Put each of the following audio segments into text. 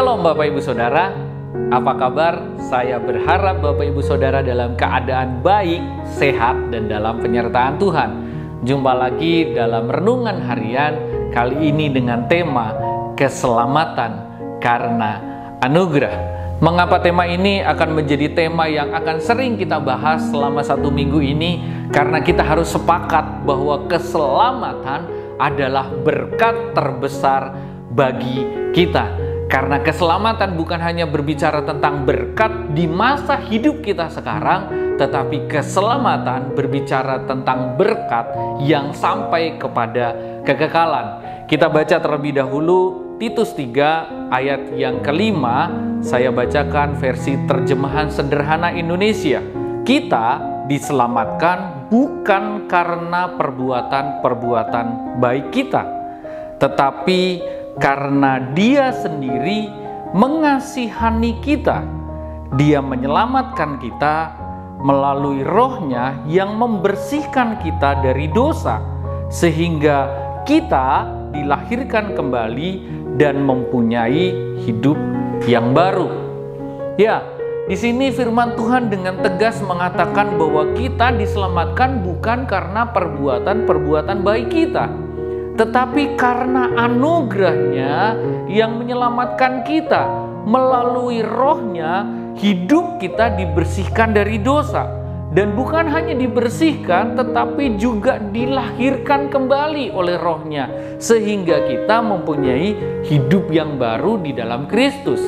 Shalom Bapak Ibu Saudara, apa kabar? Saya berharap Bapak Ibu Saudara dalam keadaan baik, sehat, dan dalam penyertaan Tuhan. Jumpa lagi dalam Renungan Harian, kali ini dengan tema Keselamatan karena Anugerah. Mengapa tema ini akan menjadi tema yang akan sering kita bahas selama 1 minggu ini? Karena kita harus sepakat bahwa keselamatan adalah berkat terbesar bagi kita. Karena keselamatan bukan hanya berbicara tentang berkat di masa hidup kita sekarang, tetapi keselamatan berbicara tentang berkat yang sampai kepada kekekalan. Kita baca terlebih dahulu Titus 3 ayat yang kelima. Saya bacakan versi terjemahan sederhana Indonesia. Kita diselamatkan bukan karena perbuatan-perbuatan baik kita, tetapi karena Dia sendiri mengasihani kita. Dia menyelamatkan kita melalui Roh-Nya yang membersihkan kita dari dosa, sehingga kita dilahirkan kembali dan mempunyai hidup yang baru. Ya, di sini firman Tuhan dengan tegas mengatakan bahwa kita diselamatkan bukan karena perbuatan-perbuatan baik kita, tetapi karena anugerah-Nya yang menyelamatkan kita. Melalui Roh-Nya, hidup kita dibersihkan dari dosa. Dan bukan hanya dibersihkan, tetapi juga dilahirkan kembali oleh Roh-Nya, sehingga kita mempunyai hidup yang baru di dalam Kristus.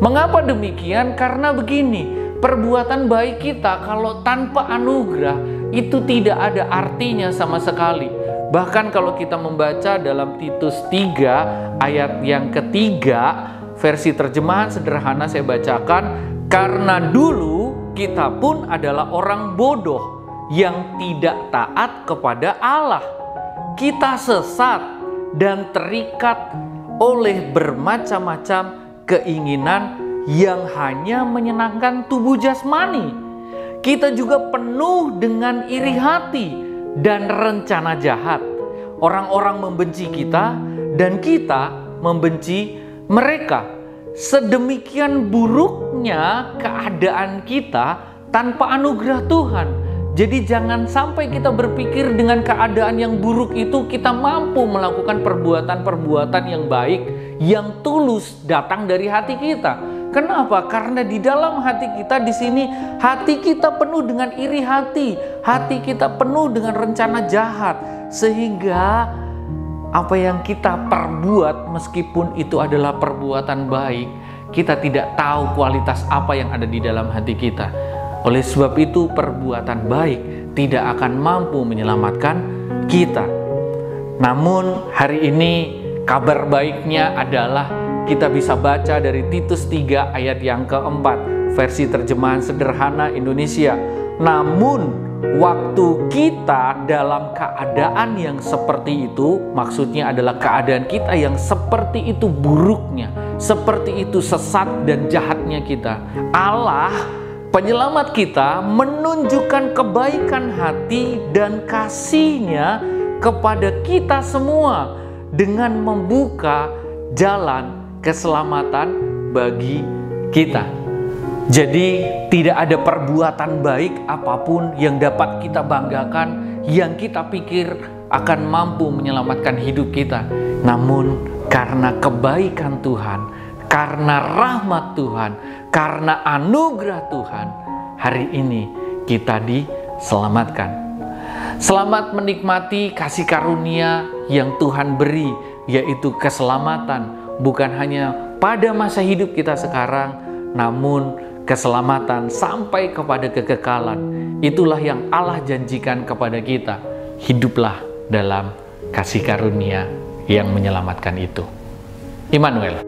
Mengapa demikian? Karena begini, perbuatan baik kita kalau tanpa anugerah itu tidak ada artinya sama sekali. Bahkan kalau kita membaca dalam Titus 3 ayat yang ketiga, versi terjemahan sederhana saya bacakan, karena dulu kita pun adalah orang bodoh yang tidak taat kepada Allah. Kita sesat dan terikat oleh bermacam-macam keinginan yang hanya menyenangkan tubuh jasmani. Kita juga penuh dengan iri hati dan rencana jahat. Orang-orang membenci kita dan kita membenci mereka. Sedemikian buruknya keadaan kita tanpa anugerah Tuhan. Jadi jangan sampai kita berpikir dengan keadaan yang buruk itu kita mampu melakukan perbuatan-perbuatan yang baik, yang tulus datang dari hati kita. Kenapa? Karena di dalam hati kita di sini, hati kita penuh dengan iri hati, hati kita penuh dengan rencana jahat, sehingga apa yang kita perbuat meskipun itu adalah perbuatan baik, kita tidak tahu kualitas apa yang ada di dalam hati kita. Oleh sebab itu perbuatan baik tidak akan mampu menyelamatkan kita. Namun hari ini kabar baiknya adalah kita bisa baca dari Titus 3 ayat yang keempat, versi terjemahan sederhana Indonesia. Namun waktu kita dalam keadaan yang seperti itu, maksudnya adalah keadaan kita yang seperti itu buruknya, seperti itu sesat dan jahatnya kita, Allah penyelamat kita menunjukkan kebaikan hati dan kasih-Nya kepada kita semua dengan membuka jalan keselamatan bagi kita. Jadi tidak ada perbuatan baik apapun yang dapat kita banggakan, yang kita pikir akan mampu menyelamatkan hidup kita. Namun karena kebaikan Tuhan, karena rahmat Tuhan, karena anugerah Tuhan, hari ini kita diselamatkan. Selamat menikmati kasih karunia yang Tuhan beri, yaitu keselamatan. Bukan hanya pada masa hidup kita sekarang, namun keselamatan sampai kepada kekekalan. Itulah yang Allah janjikan kepada kita. Hiduplah dalam kasih karunia yang menyelamatkan itu. Immanuel.